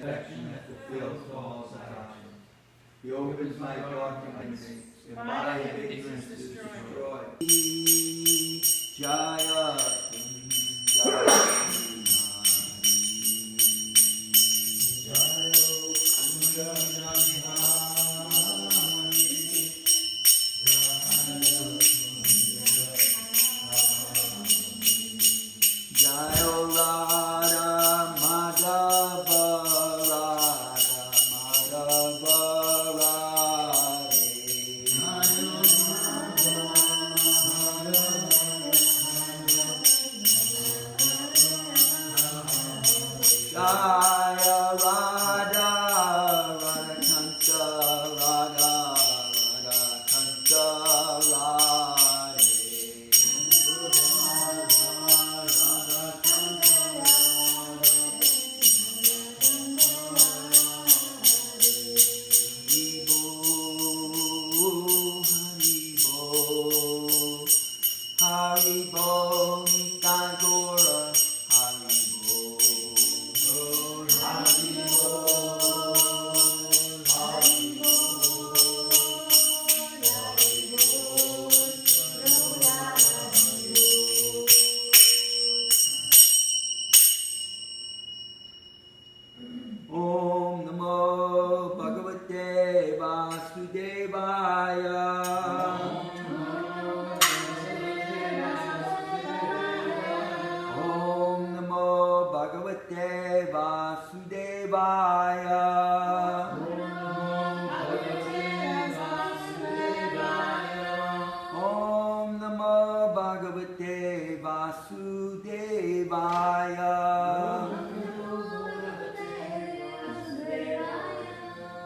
affection that fulfills all desires. He opens my documents, and my ignorance is destroyed. Jaya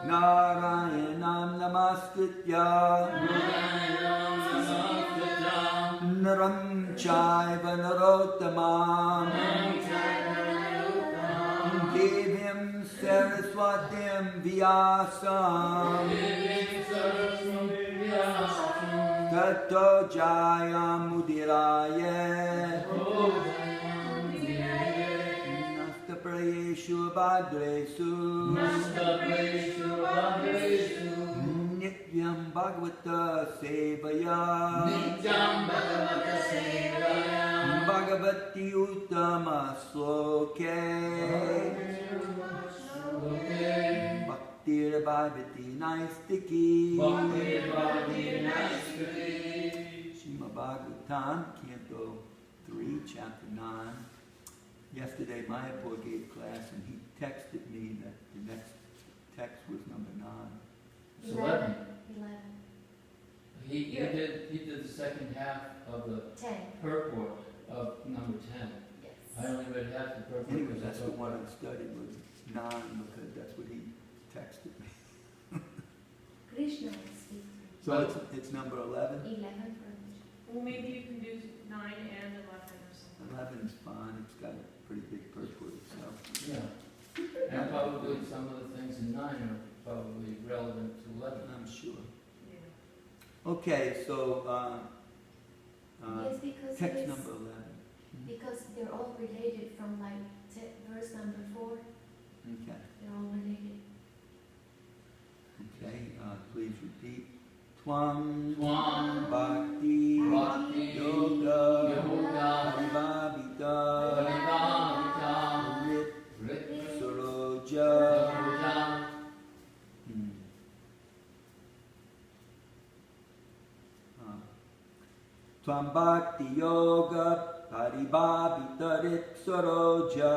Narayanam namaskritya Naram chaiva narottamam Devim saraswatim vyasam Tato jayam udirayet Prayeshu Bhadresu Nityam Bhagavata Sevaya Bhagavati Uttama Sloke Bhaktir Bhagavati Naistiki Srimad Bhagavatam, Canto 3, Chapter 9. Yesterday, Mayapur gave class, and he texted me that the next text was number 9. 11. He did the second half of the 10. purport of number 10. Yes. I only read half the purport. Anyway, that's the one I studied was 9 because that's what he texted me. Krishna is speaking. So it's number 11? 11 for Krishna. Well, maybe you can do 9 and 11 or something. 11's fine. It's got a pretty big purport itself. Yeah. And probably some of the things in 9 are probably relevant to 11. I'm sure. Yeah. Okay, so Yes, because text it's- number 11. Because they're all related from like verse number 4. Okay. They're all related. Okay, please repeat. Tvam Bhakti Yoga Yoga Paribhavita Rit Soroja. Tvam Bhakti Yoga Paribhavita Rit Soroja.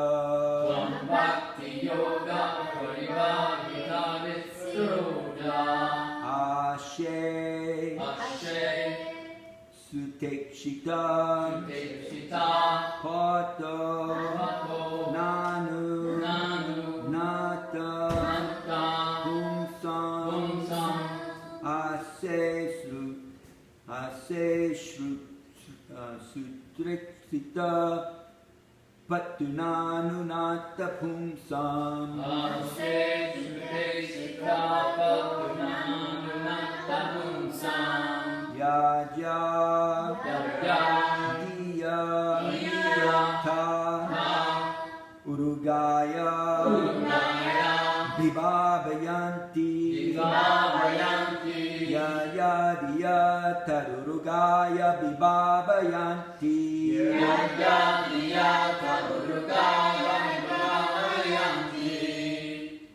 Tvam Bhakti Yoga Paribhavita Rit Soroja. Ashe Sutekshita Pato Nanu Nata Pumsam Ase Sutrikshita Patunanu Nata Pumsam Ase Sutrikshita Patunanu Nata Pumsam Yaja Diya Ta Urugaya Vibhavayanti Vibhavayanti Yaya Diya Tarurugaya Vibhavayanti Yaya Diya Tarurugaya Vibhavayanti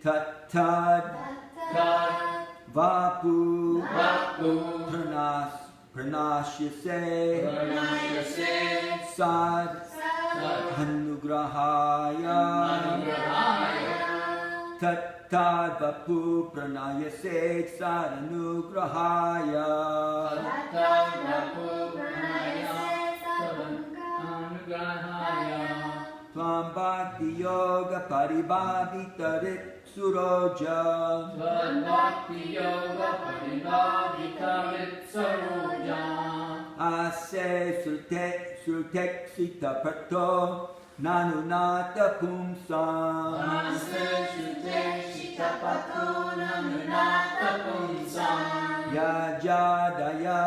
Tattad Tad Vapu Vapu Pranashyase Pranayase Sad Sad Anugrahaya Anugrahaya Tattad Vapu Pranayase Sad Anugrahaya Tad Vapu Pranayase Anugrahaya Tvam Bhakti Yoga Paribhavitarit Suroja Tad Bhakti Yoga Paribhavitarit Saroja Ase Surtek Sita Pato Nanunata Pumsam Ase Shute Shitapato Nanunata Punsam Yajadaya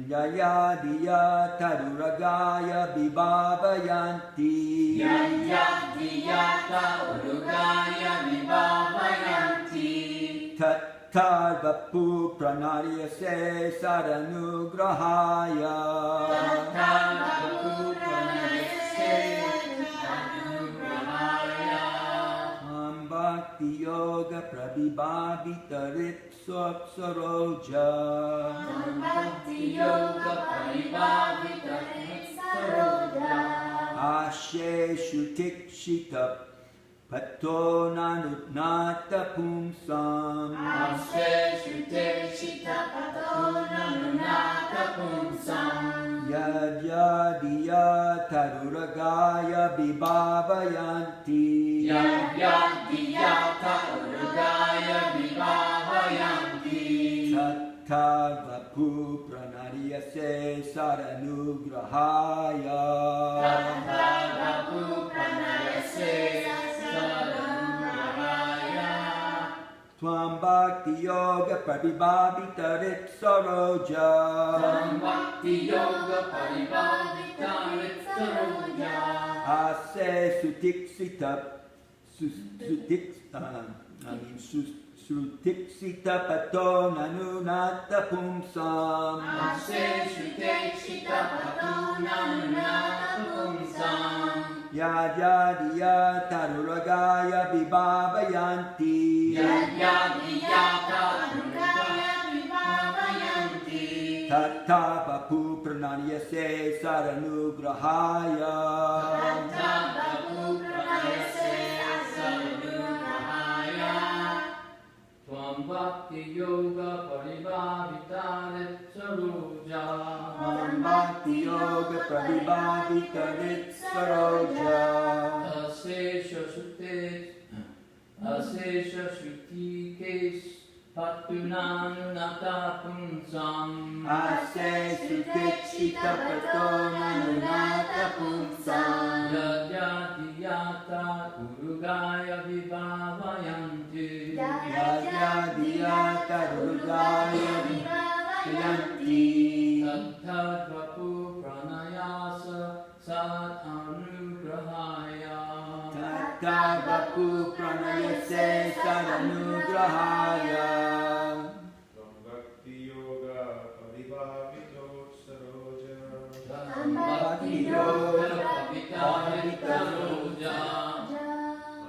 Yayadiya Taruragaya Vibhavayanti Yayadiyata Urugaya Vibhavayanti Tattad Vapu Pranayase Sadanugrahaya Tad Vapu Pranayase Anugrahaya Bhakti Yoga Prabhibhavitarit Saroja Bhakti Yoga Paribhavitarit Saroja Ashe Shutikshita Pato Nanutnata Pumsam Ase Shute Shitapato Nanunata Punsam Yajadiya Taruragaya Vibhavayanti Yayadiyata Urugaya Vibhavayanti Tattad Vapu Pranayase Sadanugrahaya Tad Vapu Pranayase Saranurahaya Tvam Bhakti Yoga Prabhibhavitarit Saroja Tam Bhakti Yoga Paribhavitarit Saroja Ase Sutiksita Pato Nanunata Pumsam Ase Shute Shitapato Nanunata Punsam Yajadiya Taruragaya Vibhavayanti Yayadiyata Urugaya Vibhavayanti Tattva Vapu Pranayase Sadanugrahaya Tad Vapu Pranayase Saranurahaya Tvam Bhakti Yoga Paribhavitarit Saroja Tvam Bhakti Yoga Prabhibhavitarit Saroja Asesha Shutikes Patunanunata Punsam Ase Sutikshita Pato Nanunata Pumsam Yajadiyata Urugaya Vibhavayanti Yajadiya Taruragaya Vibhavayanti Tad Vapu Pranayasa Sad Anugrahaya Tattva Vapu Pranayase Sadanugrahaya Bhakti Yoga Paribhavito Saroja Bhakti Yoga Pavitarit Saroja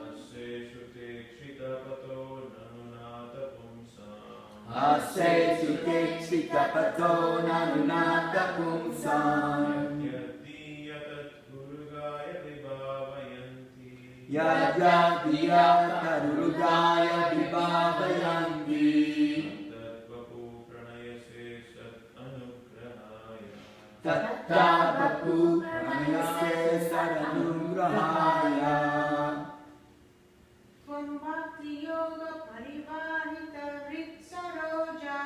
Ase Shute Shitapato Nanunata Pumsam Ase Sutikshita Pato Nanunata Pumsam Yadiyatat Gurugaya Vibhavayanti Yajadiya Taruragaya Vibhavayanti Tad Vapu Pranayase Sat Anugrahaya Tattva Vapu Pranayase Sadanugrahaya Tvam Bhakti Yoga Paribhavitarit Saroja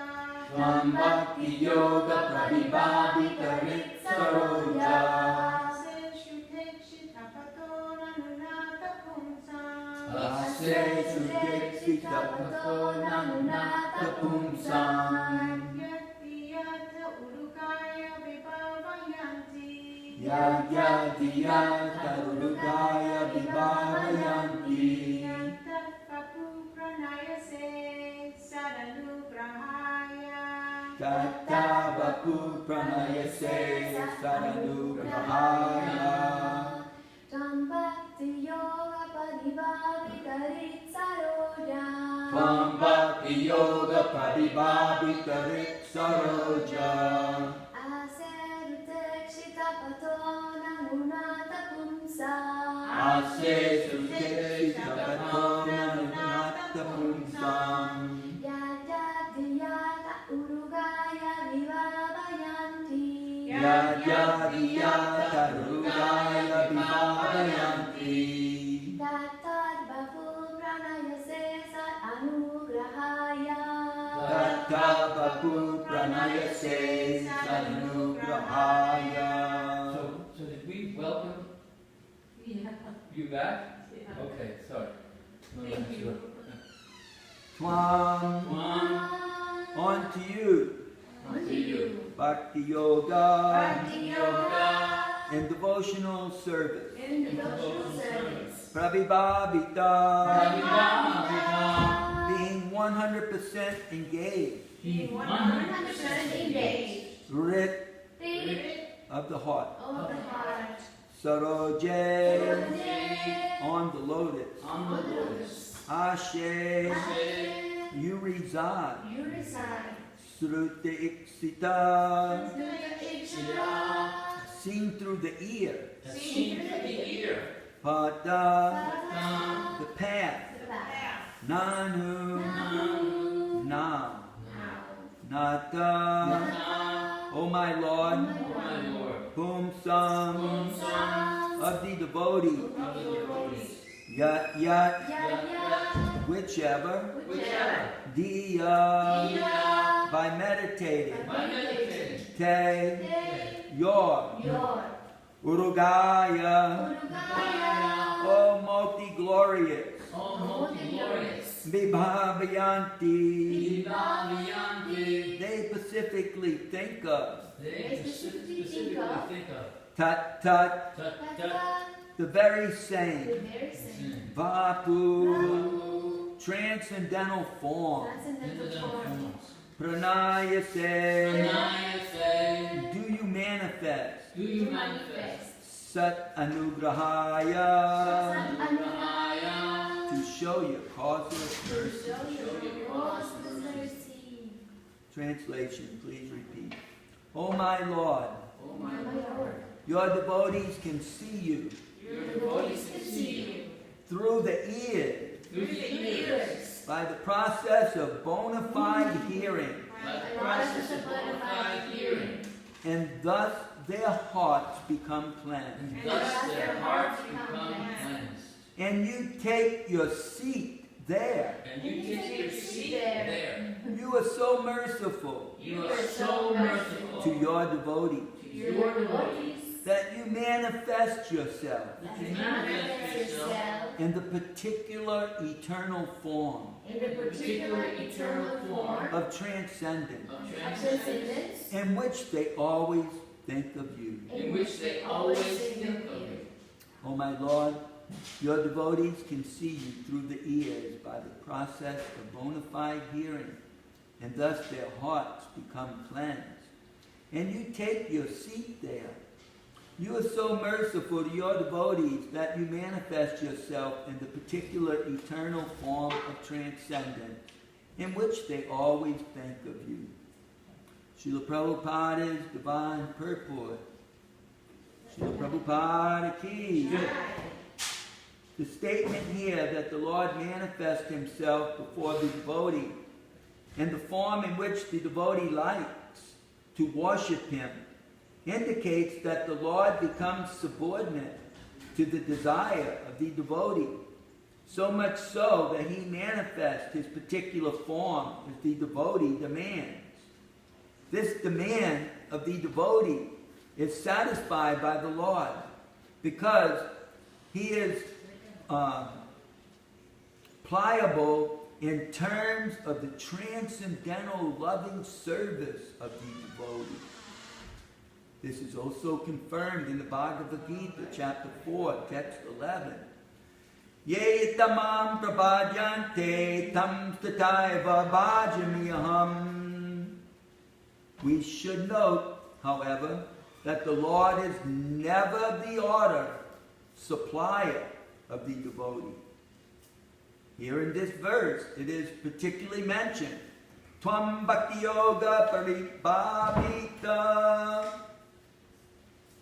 Tvam Bhakti Yoga Prabhibhavitarit Saroja Ase Shute Shitapato Nanunata Punsam Ase Sutikshita Pato Nanunata Pumsam Yadiyata Urugaya Vibhavayanti Yajadiya Taruragaya Vibhavayanti Tad Vapu se sadanugrahaya. Tam bhakti yoga paribhavitarit saroja. Tvam bhakti yoga paribhavitarit saroja. Aserutekshita patona munata pumsa. Ase sukeshita patona nunata pumsam. Yajati yata urugaya vivavayanti. Yajadiyata rugaya vibhavayanti. Tatad bahu pranaya se sat anugrahaya. Tatta vapu pranayase sanugrahaya. So did we welcome you back? Yeah. Okay, sorry. No, no, Thank you. sure. Tvam, on to you. On to you. Bhakti yoga Bhakti yoga and devotional service. in devotional service. Prabhibhavita, Prabhibhavita. being 100% engaged. Being 100% engaged. Rit Read of the heart. of the heart. Saroje, Saroje, on the lotus. on the lotus. Ashe, Ashe, you reside. you reside. Sruti iksita, Ikshita, seen through the ear. Seen through the ear. Pada, Pata, the path. the path. Nanu, Now, now. now, Nata, O my Lord, Oh my Lord. whom some Sons of the devotee, of the devotees. yat, Yaya, whichever, whichever. diya, Diya, by meditating, By meditating. te, They, your, your. urugaya, Urugaya, O multi-glorious, All multi-glorious. vibhavayanti, Vibhavanti. they specifically think of, They specifically think of. tat, tat, Tat, tat. Tata, the very the same, very same. vapu, Vapu, transcendental form, transcendental form. pranayase, Pranayase. do you manifest, Do you manifest? sat anugrahaya, Anugrahaya. to show your causeless mercy. Show your causeless mercy. Translation, please repeat. Oh my Lord, Oh My my Lord. Lord, your devotees can see you Your devotees can see you through the ears through the ears by the process of bona fide hearing, by the process of bona fide hearing, and thus their hearts become cleansed. and thus their hearts become cleansed. And you take your seat there. And you take your seat there. You are so merciful You are so merciful to your devotees to your devotees that you manifest yourself that you manifest yourself in the particular eternal form in the particular eternal form of transcendence of of transcendence, transcendence, in which they always think of you. in which they always think of you. Oh my Lord, your devotees can see you through the ears by the process of bona fide hearing, and thus their hearts become cleansed. And you take your seat there. You are so merciful to your devotees that you manifest yourself in the particular eternal form of transcendence, in which they always think of you. Srila Prabhupada's divine purport. Srila Prabhupada ki. The statement here that the Lord manifests himself before the devotee and the form in which the devotee likes to worship him indicates that the Lord becomes subordinate to the desire of the devotee, so much so that he manifests his particular form as the devotee demands. This demand of the devotee is satisfied by the Lord because he is pliable in terms of the transcendental loving service of the devotee. This is also confirmed in the Bhagavad Gita, chapter 4, text 11. Ye tamam prabhadyante tam tataiva bhajamiyaham. We should note however, that the Lord is never the order supplier of the devotee. Here in this verse, it is particularly mentioned, Tvam Bhakti Yoga Paribhavita.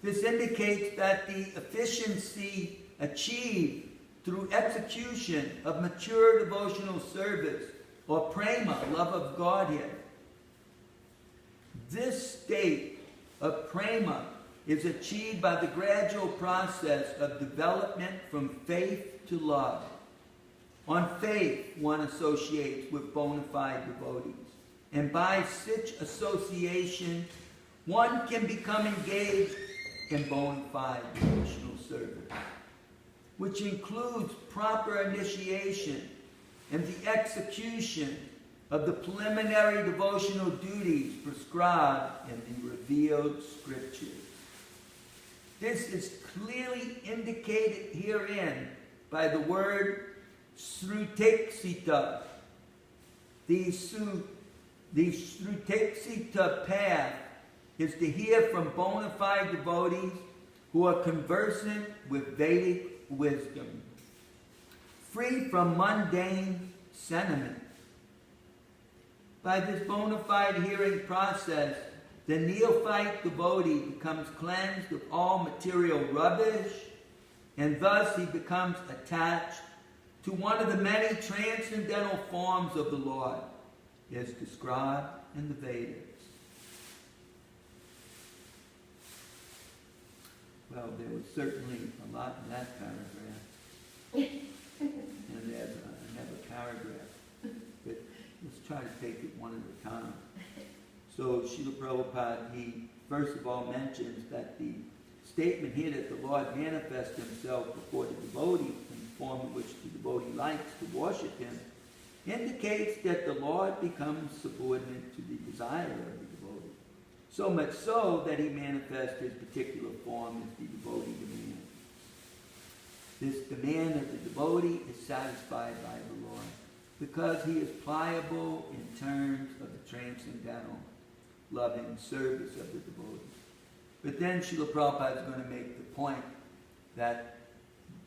This indicates that the efficiency achieved through execution of mature devotional service, or prema, love of Godhead. This state of prema is achieved by the gradual process of development from faith to love. On faith, one associates with bona fide devotees, and by such association, one can become engaged in bona fide devotional service, which includes proper initiation and the execution of the preliminary devotional duties prescribed in the revealed scriptures. This is clearly indicated herein by the word sruteksita. The sruteksita path is to hear from bona fide devotees who are conversant with Vedic wisdom, free from mundane sentiment. By this bona fide hearing process, the neophyte devotee becomes cleansed of all material rubbish, and thus he becomes attached to one of the many transcendental forms of the Lord, as described in the Vedas. Well, there was certainly a lot in that paragraph. And there's another paragraph. But let's try to take it one at a time. So Srila Prabhupada, he first of all mentions that the statement here that the Lord manifests himself before the devotee in the form in which the devotee likes to worship him indicates that the Lord becomes subordinate to the desire of the devotee. So much so that he manifests his particular form as the devotee demands. This demand of the devotee is satisfied by the Lord because he is pliable in terms of the transcendental loving service of the devotee. But then Srila Prabhupada is going to make the point that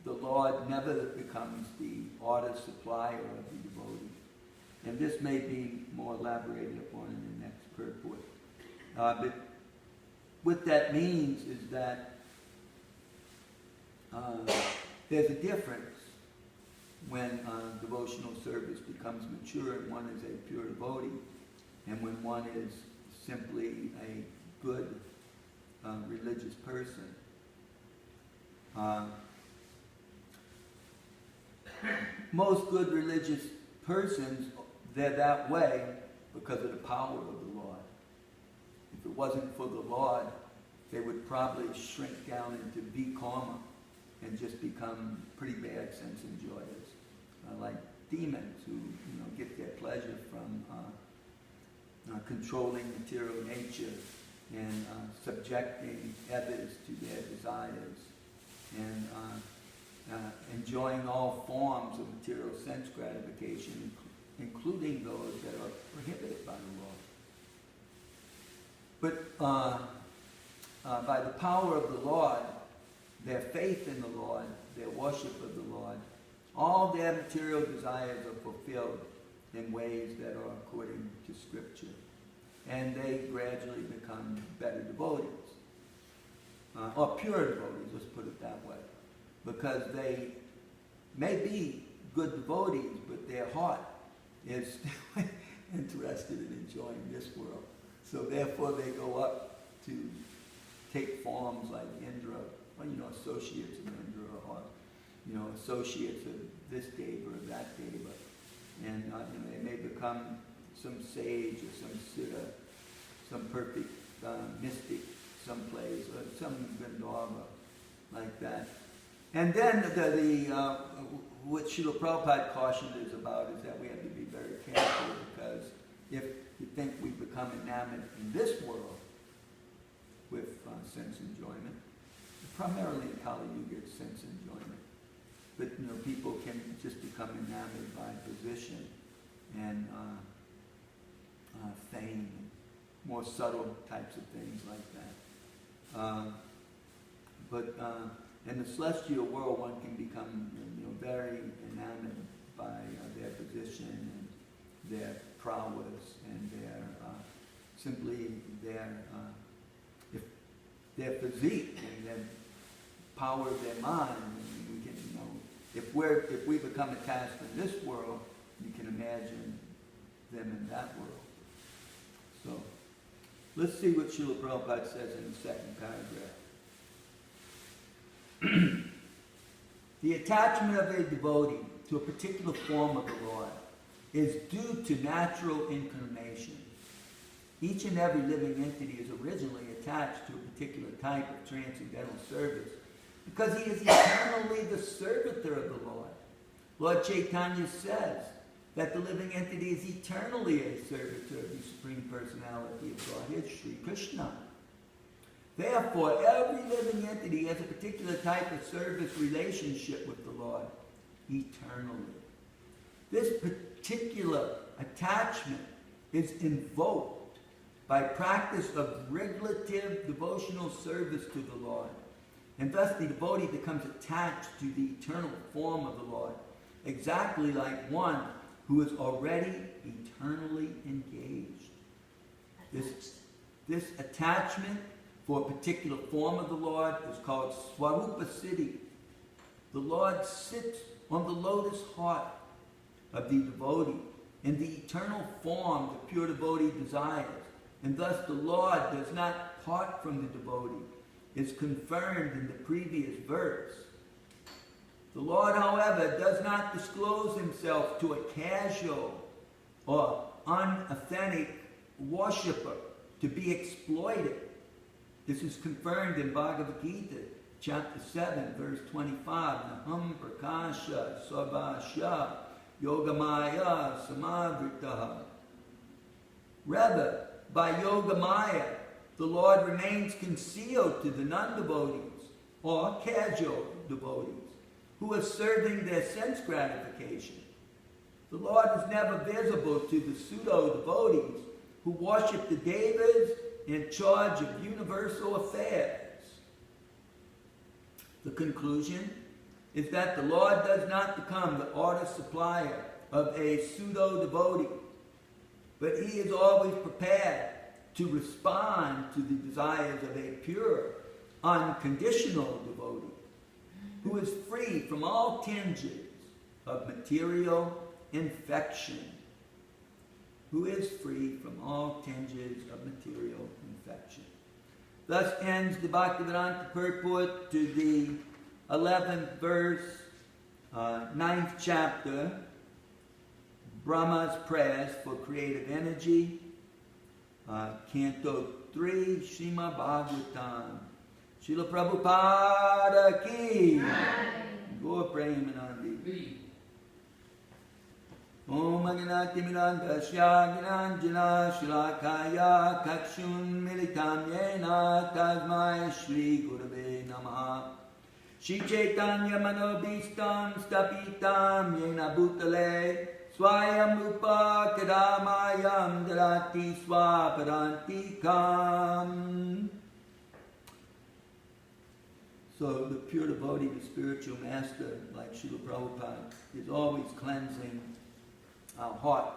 the Lord never becomes the order supplier of the devotee. And this may be more elaborated upon in the next purport. But what that means is that there's a difference when devotional service becomes mature and one is a pure devotee, and when one is simply a good religious person. Most good religious persons, they're that way because of the power of the Lord. If it wasn't for the Lord, they would probably shrink down into V-karma and just become pretty bad sense enjoyers, like demons who get their pleasure from controlling material nature and subjecting others to their desires and enjoying all forms of material sense gratification, including those that are prohibited by the law. But by the power of the Lord, their faith in the Lord, their worship of the Lord, all their material desires are fulfilled in ways that are according to Scripture. And they gradually become better devotees. Or pure devotees, let's put it that way. Because they may be good devotees, but their heart is still interested in enjoying this world. So therefore they go up to take forms like Indra, or associates of Indra, or associates of this deva or that deva. And they may become some sage or some siddha, some perfect mystic someplace, or some Gandharva like that. And then what Srila Prabhupada cautioned us about is that we have to be very careful, because if you think we become enamored in this world with sense enjoyment, primarily in Kali Yuga it's sense enjoyment, but people can just become enamored by position and fame, more subtle types of things like that. But in the celestial world, one can become very enamored by their position and their prowess and simply their physique and their power of their mind. And we can, if we become attached in this world, you can imagine them in that world. So let's see what Srila Prabhupada says in the second paragraph. The attachment of a devotee to a particular form of the Lord is due to natural inclination. Each and every living entity is originally attached to a particular type of transcendental service because he is eternally the servitor of the Lord. Lord Chaitanya says that the living entity is eternally a servitor of the Supreme Personality of Godhead, Sri Krishna. Therefore, every living entity has a particular type of service relationship with the Lord eternally. This particular attachment is invoked by practice of regulative devotional service to the Lord. And thus the devotee becomes attached to the eternal form of the Lord, exactly like one who is already eternally engaged. This attachment for a particular form of the Lord is called Swarupa Siddhi. The Lord sits on the lotus heart of the devotee in the eternal form the pure devotee desires, and thus the Lord does not part from the devotee, is confirmed in the previous verse. The Lord, however, does not disclose himself to a casual or unauthentic worshipper to be exploited. This is confirmed in Bhagavad Gita, chapter 7, verse 25. Naham prakasha sarvasya yogamaya samavritaha. Rather, by yogamaya, the Lord remains concealed to the non-devotees or casual devotees who are serving their sense gratification. The Lord is never visible to the pseudo-devotees who worship the devas in charge of universal affairs. The conclusion is that the Lord does not become the artist supplier of a pseudo-devotee, but he is always prepared to respond to the desires of a pure, unconditional devotee who is free from all tinges of material infection. Who is free from all tinges of material infection. Thus ends the Bhaktivedanta purport to the 11th verse, 9th chapter, Brahma's prayers for creative energy, Canto 3, Srimad Bhagavatam. Srila Prabhupada ki. Gaur Premanandi. Om Agnati Mirandasya Gnanjana Shilakaya Kakshun Militam Yena Tasmai Shri Gurave Namaha. Shri Chaitanya Manobhistam Stapitam Yena Bhutale Swayam Rupa Kadamayam Darati Swaparantikam. So the pure devotee, the spiritual master, like Srila Prabhupada, is always cleansing our heart,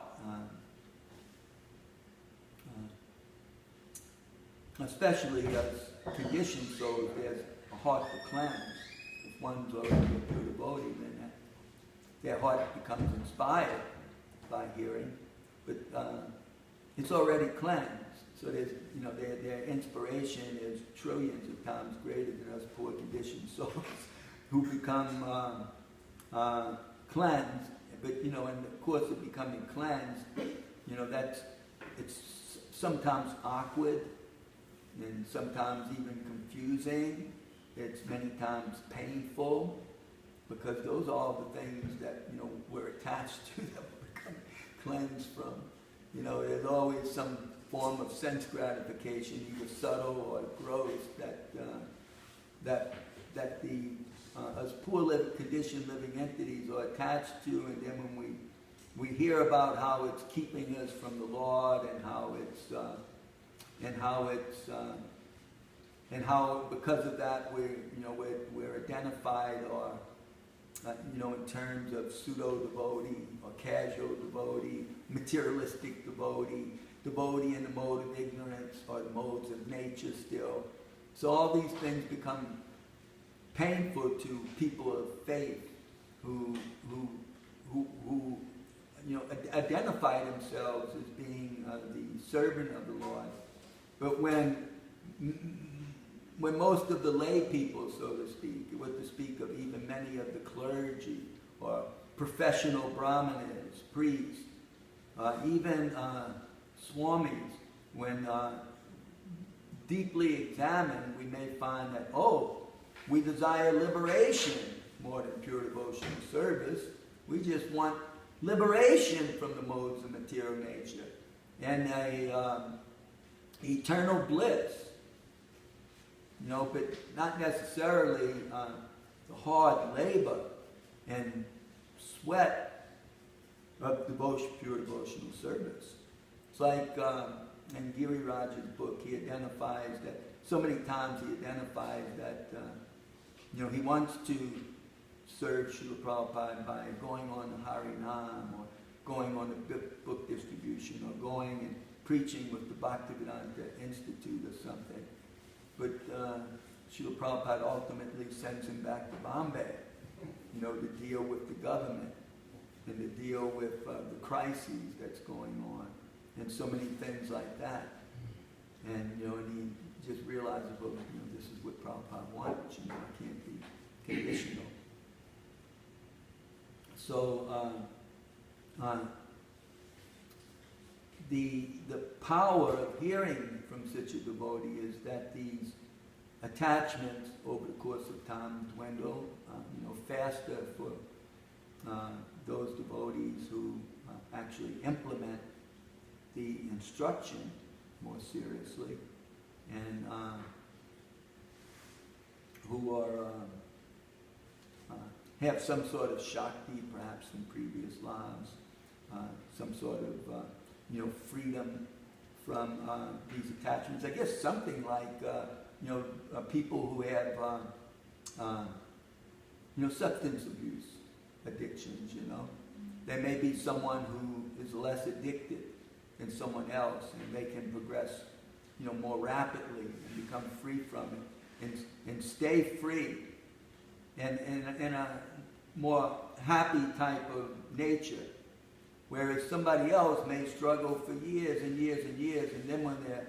especially as conditioned souls, there's a heart to cleanse. If one's already a pure devotee, then their heart becomes inspired by hearing, but it's already cleansed. So there's, their inspiration is trillions of times greater than us poor conditioned souls who become cleansed. But in the course of becoming cleansed, it's sometimes awkward and sometimes even confusing. It's many times painful because those are all the things that we're attached to that we're becoming cleansed from. There's always some form of sense gratification, either subtle or gross, that the us poor conditioned living entities are attached to, and then when we hear about how it's keeping us from the Lord and how it's and how it's and how because of that we're identified or in terms of pseudo devotee or casual devotee, materialistic devotee, devotee in the mode of ignorance or the modes of nature still. So all these things become painful to people of faith who identify themselves as being the servant of the Lord. But when most of the lay people, so to speak, what to speak of even many of the clergy or professional brahmanas, priests, even swamis, when deeply examined, we may find that, we desire liberation more than pure devotional service. We just want liberation from the modes of material nature and a eternal bliss. But not necessarily the hard labor and sweat of pure devotional service. It's like in Giri Raja's book, he identifies that, so many times he identifies that, he wants to serve Srila Prabhupada by going on the Harinam or going on the book distribution or going and preaching with the Bhaktivedanta Institute or something. But Srila Prabhupada ultimately sends him back to Bombay, to deal with the government and to deal with the crises that's going on and so many things like that. And, and he just realizes, this is what Prabhupada wants, I can't be conditional. So the power of hearing from such a devotee is that these attachments over the course of time dwindle, faster for those devotees who actually implement the instruction more seriously and who are have some sort of Shakti, perhaps from previous lives, some sort of freedom from these attachments. I guess something like people who have substance abuse addictions. There may be someone who is less addicted than someone else, and they can progress more rapidly and become free from it and stay free and in a more happy type of nature. Whereas somebody else may struggle for years and years and years, and then when they're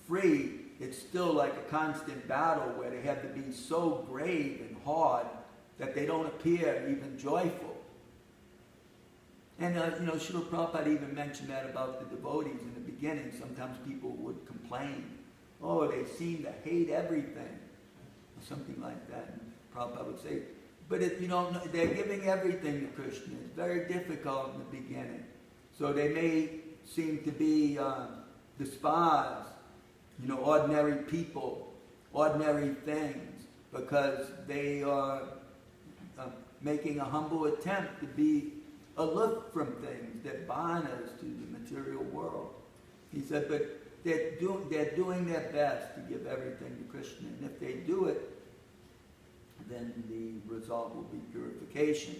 free, it's still like a constant battle where they have to be so grave and hard that they don't appear even joyful. And Srila Prabhupada even mentioned that about the devotees in the beginning. Sometimes people would complain, they seem to hate everything, or something like that. And Prabhupada would say, but they're giving everything to Krishna. It's very difficult in the beginning. So they may seem to be despised, ordinary people, ordinary things, because they are making a humble attempt to be aloof from things that bind us to the material world. He said, but they're doing their best to give everything to Krishna. And if they do it, then the result will be purification.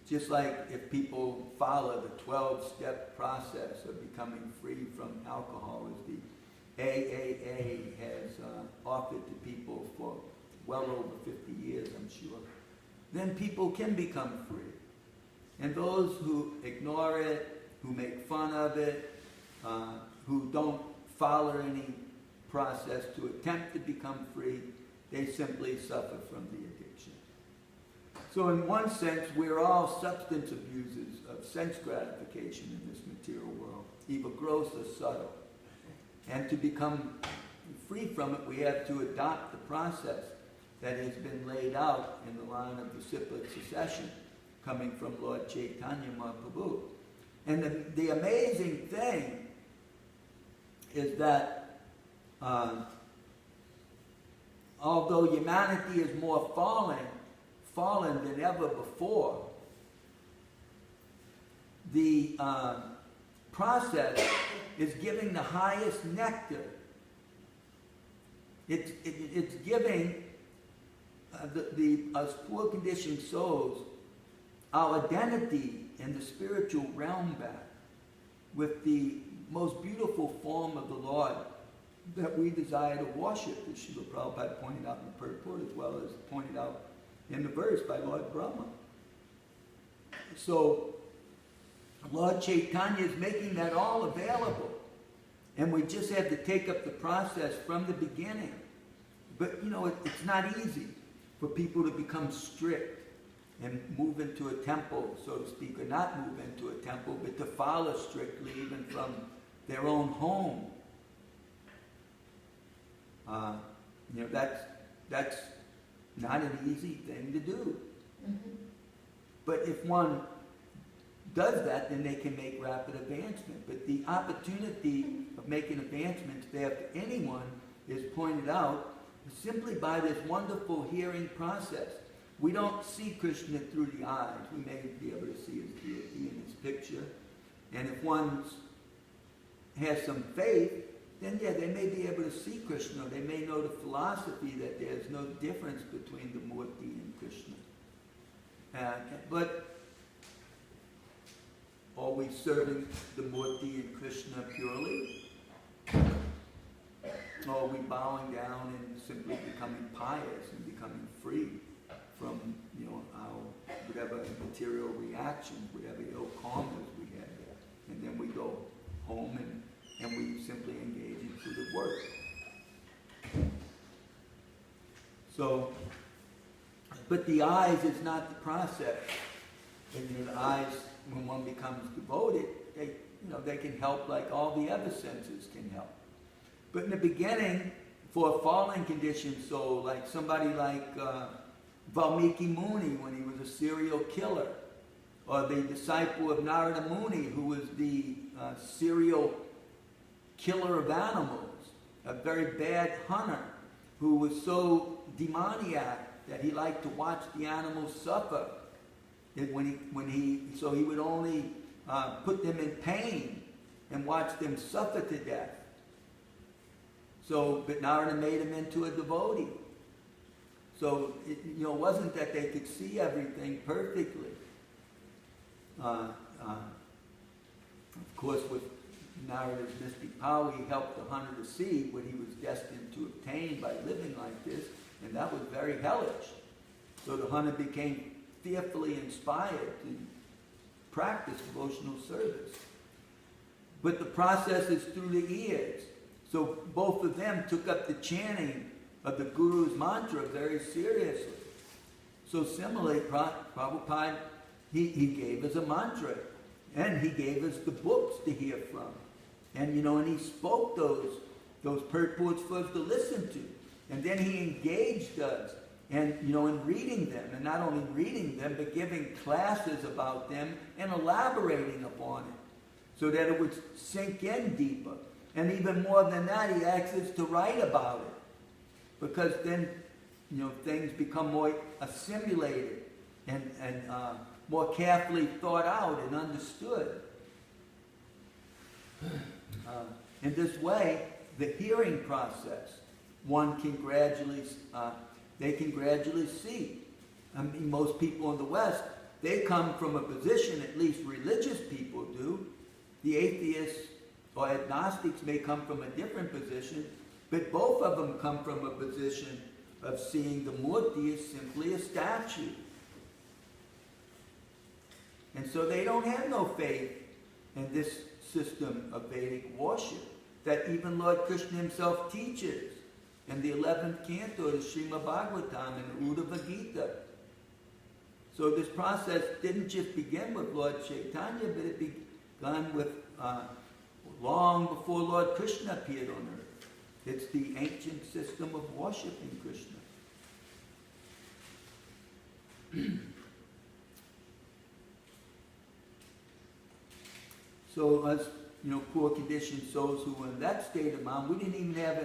Just like if people follow the 12-step process of becoming free from alcohol, as the AAA has offered to people for well over 50 years, I'm sure, then people can become free. And those who ignore it, who make fun of it, who don't follow any process to attempt to become free, they simply suffer from the addiction. So in one sense, we're all substance abusers of sense gratification in this material world, either gross or subtle. And to become free from it, we have to adopt the process that has been laid out in the line of disciplic succession, coming from Lord Chaitanya Mahaprabhu. And the amazing thing is that although humanity is more fallen than ever before, the process is giving the highest nectar It's giving us poor conditioned souls our identity in the spiritual realm back with the most beautiful form of the Lord that we desire to worship, as Srila Prabhupada pointed out in the purport, as well as pointed out in the verse by Lord Brahma. So, Lord Chaitanya is making that all available. And we just have to take up the process from the beginning. But, it's not easy for people to become strict and move into a temple, so to speak, or not move into a temple, but to follow strictly even from their own home. That's not an easy thing to do. Mm-hmm. But if one does that, then they can make rapid advancement. But the opportunity of making advancements there for anyone is pointed out simply by this wonderful hearing process. We don't see Krishna through the eyes. We may be able to see his deity in his picture. And if one has some faith, then they may be able to see Krishna. They may know the philosophy that there's no difference between the Murti and Krishna. But are we serving the Murti and Krishna purely? Or are we bowing down and simply becoming pious and becoming free from, our whatever material reactions, whatever ill karmas we had there? And then we go home and we simply engage into the work. So, but the eyes is not the process. And the eyes, when one becomes devoted, they can help like all the other senses can help. But in the beginning, for a fallen conditioned soul, like somebody like Valmiki Muni, when he was a serial killer, or the disciple of Narada Muni, who was the serial killer of animals, a very bad hunter, who was so demoniac that he liked to watch the animals suffer. So he would only put them in pain and watch them suffer to death. But Narada made him into a devotee. So it wasn't that they could see everything perfectly. Of course, with Narada's mystic power, he helped the hunter to see what he was destined to obtain by living like this, and that was very hellish. So the hunter became fearfully inspired to practice devotional service. But the process is through the ears. So both of them took up the chanting of the Guru's mantra very seriously. So similarly, Prabhupada, he gave us a mantra, and he gave us the books to hear from. And and he spoke those purports for us to listen to. And then he engaged us and in reading them, and not only reading them, but giving classes about them and elaborating upon it so that it would sink in deeper. And even more than that, he asks us to write about it, because then things become more assimilated and more carefully thought out and understood. In this way, the hearing process, one can gradually see. I mean, most people in the West, they come from a position, at least religious people do. The atheists or agnostics may come from a different position, but both of them come from a position of seeing the Murti as simply a statue. And so they don't have no faith in this system of Vedic worship that even Lord Krishna himself teaches in the 11th canto of the Srimad Bhagavatam and the Uddhava Gita. So this process didn't just begin with Lord Chaitanya, but it began with long before Lord Krishna appeared on earth. It's the ancient system of worshiping Krishna. So us, poor conditioned souls who were in that state of mind, we didn't even have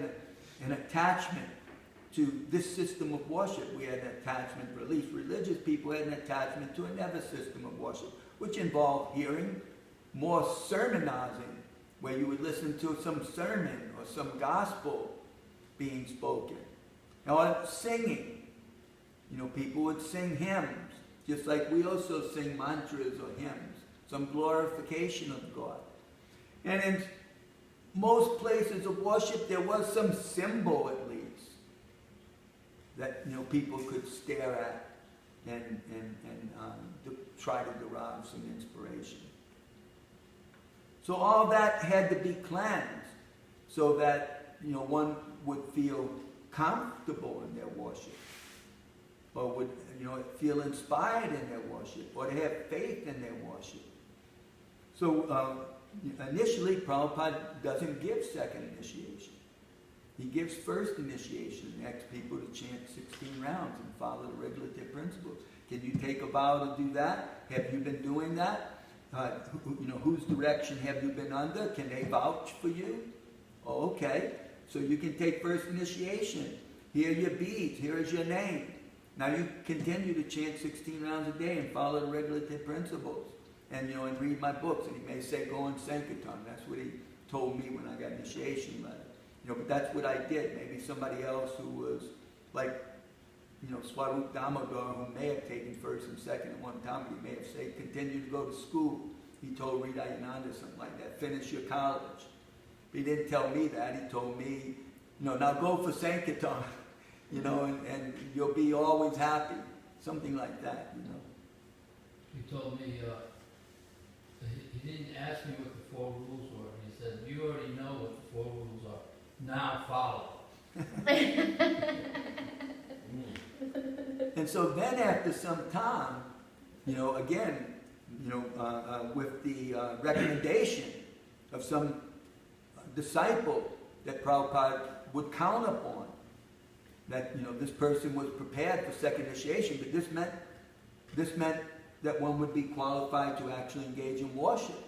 an attachment to this system of worship. We had an attachment, for at least religious people had an attachment to another system of worship, which involved hearing more sermonizing, where you would listen to some sermon or some gospel, being spoken. Or singing. You know, people would sing hymns, just like we also sing mantras or hymns, some glorification of God. And in most places of worship, there was some symbol at least that, you know, people could stare at and try to derive some inspiration. So all that had to be cleansed so that, you know, one would feel comfortable in their worship, or would, you know, feel inspired in their worship, or to have faith in their worship. So initially, Prabhupada doesn't give second initiation. He gives first initiation and asks people to chant 16 rounds and follow the regulative principles. Can you take a vow to do that? Have you been doing that? You know, whose direction have you been under? Can they vouch for you? Oh, okay. So you can take first initiation. Here are your beads. Here is your name. Now you continue to chant 16 rounds a day and follow the regulative principles. And, you know, and read my books. And he may say, go on Sankirtan. That's what he told me when I got initiation letter. You know, but that's what I did. Maybe somebody else who was like, you know, Swarup Damodar, who may have taken first and second at one time, he may have said, continue to go to school. He told Rita Yananda something like that, finish your college. But he didn't tell me that. He told me, you know, now go for Sankirtan, you know, and you'll be always happy. Something like that, you know. He told me, he didn't ask me what the 4 rules were. He said, you already know what the 4 rules are. Now follow. And so then after some time, you know, again, you know, with the recommendation of some disciple that Prabhupada would count upon, that, you know, this person was prepared for second initiation, but this meant that one would be qualified to actually engage in worship.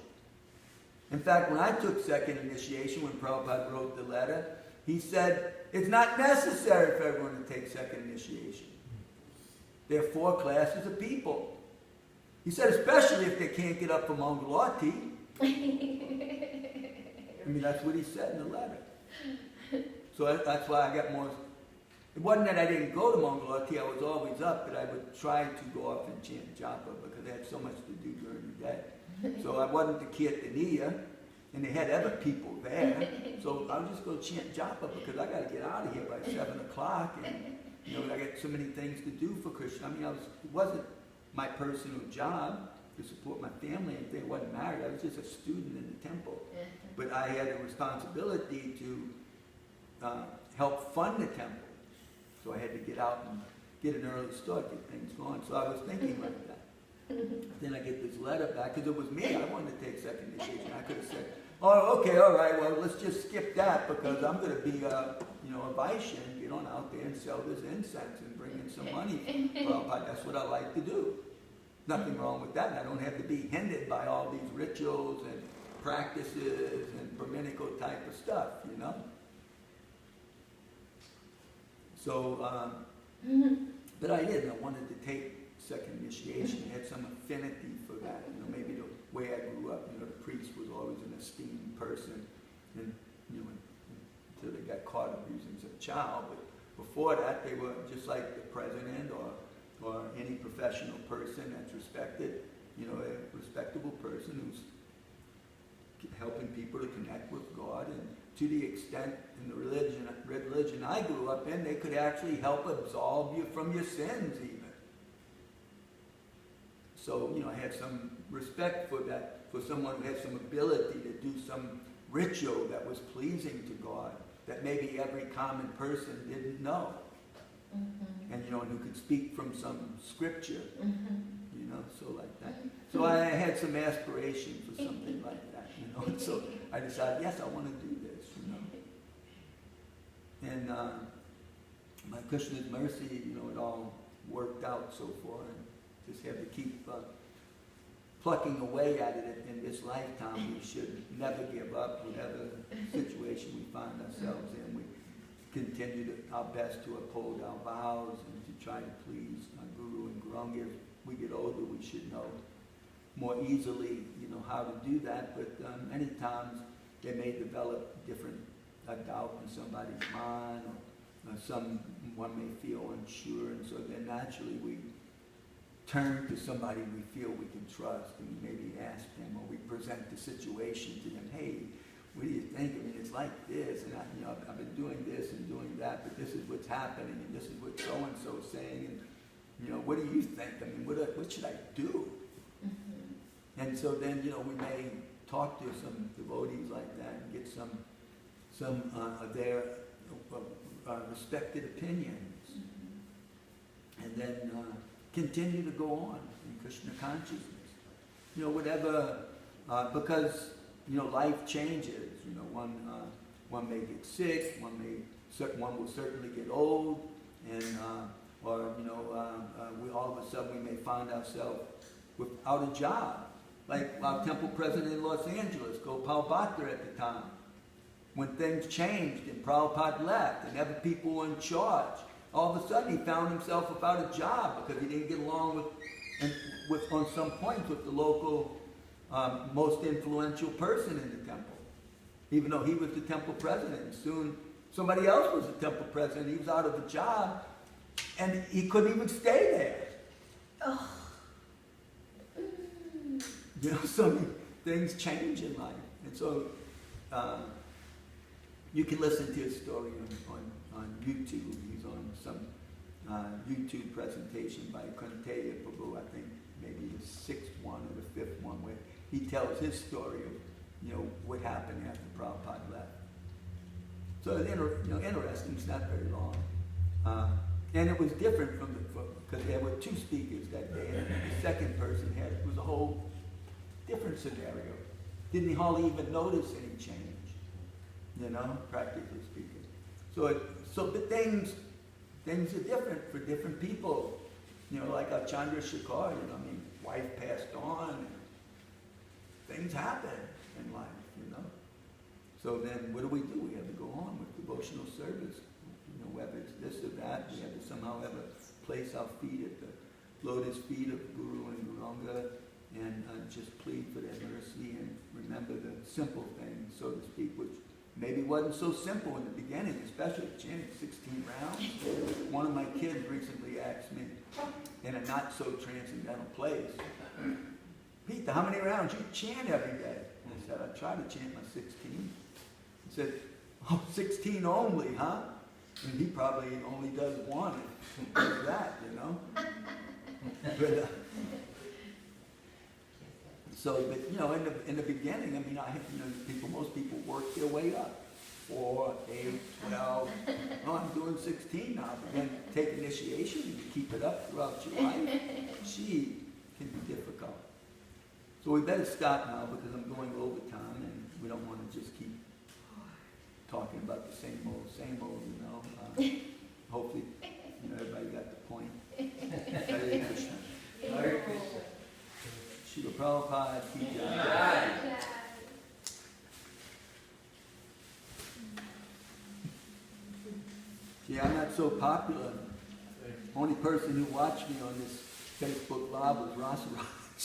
In fact, when I took second initiation, when Prabhupada wrote the letter, he said, it's not necessary for everyone to take second initiation. There are 4 classes of people. He said, especially if they can't get up from Mangalati. I mean, that's what he said in the letter. So that's why I got more. It wasn't that I didn't go to Mangalati, I was always up, but I would try to go up and chant japa because I had so much to do during the day. So I wasn't the Kirtaniya, and they had other people there. So I'll just go chant japa because I got to get out of here by 7 o'clock. And, you know, I got so many things to do for Krishna. I mean, it wasn't my personal job to support my family. And if I wasn't married, I was just a student in the temple. But I had a responsibility to help fund the temple. So I had to get out and get an early start, get things going. So I was thinking like that. Then I get this letter back, because it was me. I wanted to take second initiation. I could have said, oh, okay, all right, well, let's just skip that because I'm going to be, you know, a Vaishyan, get on out there and sell this incense and bring in some money. Well, that's what I like to do. Nothing wrong with that. I don't have to be hindered by all these rituals and practices and Brahminical type of stuff, you know. So, but I didn't. I wanted to take second initiation. I had some affinity for that. You know, maybe the way I grew up, you know, the priest was always an esteemed person, and, you know, until they got caught abusing some child. But before that, they were just like the president or any professional person that's respected, you know, a respectable person who's helping people to connect with God. And to the extent in the religion I grew up in, they could actually help absolve you from your sins even. So, you know, I had some respect for that, for someone who had some ability to do some ritual that was pleasing to God, that maybe every common person didn't know. And, you know, and who could speak from some scripture, you know, so like that. So I had some aspiration for something like that, you know. And so I decided, yes, I want to do this, you know. And by Krishna's mercy, you know, it all worked out so far. And just have to keep plucking away at it in this lifetime. We should never give up, whatever situation we find ourselves in. We continue our best to uphold our vows and to try to please our Guru and Guranga. As we get older, we should know more easily, you know, how to do that. But many times they may develop different a doubt in somebody's mind, or someone may feel unsure, and so then naturally we turn to somebody we feel we can trust, and we maybe ask them, or we present the situation to them. Hey, what do you think? I mean, it's like this, and I've been doing this and doing that, but this is what's happening, and this is what so and so is saying, and what do you think? I mean, what should I do? Mm-hmm. And so then we may talk to some devotees like that and get some of their respected opinions, and then continue to go on in Krishna consciousness. Whatever, because life changes. One may get sick. One will certainly get old, and we all of a sudden we may find ourselves without a job. Like our temple president in Los Angeles, Gopal Bhatta at the time. When things changed and Prabhupada left and other people were in charge, all of a sudden he found himself without a job because he didn't get along with on some points with the local most influential person in the temple. Even though he was the temple president, and soon somebody else was the temple president. He was out of a job and he couldn't even stay there. Oh. So many things change in life. And so you can listen to his story on YouTube. He's on some YouTube presentation by HG Prabhu, I think maybe the 6th one or the 5th one, where he tells his story of what happened after Prabhupada left. So it's interesting. It's not very long. And it was different because there were 2 speakers that day, and the second person was a whole different scenario. Didn't hardly even notice any change, practically speaking. But things are different for different people. Like our Chandrasekhar, wife passed on, and things happen in life, So then what do? We have to go on with devotional service. Whether it's this or that, we have to somehow ever place our feet at the lotus feet of Guru and Guranga, and just plead for their mercy and remember the simple things, so to speak, which maybe wasn't so simple in the beginning, especially chanting 16 rounds. One of my kids recently asked me, in a not-so-transcendental place, Peter, how many rounds you chant every day? And I said, I try to chant my 16. He said, 16 only, huh? And he probably only does one. Does that, But, in the beginning, most people work their way up. 4, 8, 12. I'm doing 16 now. But then take initiation and you keep it up throughout your life. Gee, it can be difficult. So we better stop now because I'm going over time and we don't want to just keep talking about the same old, Hopefully, everybody got the point. Hare Krishna. Hare Krishna. Srila Prabhupada, ki jai. Jai. See, I'm not so popular. Only person who watched me on this Facebook Live was Rasa Raj.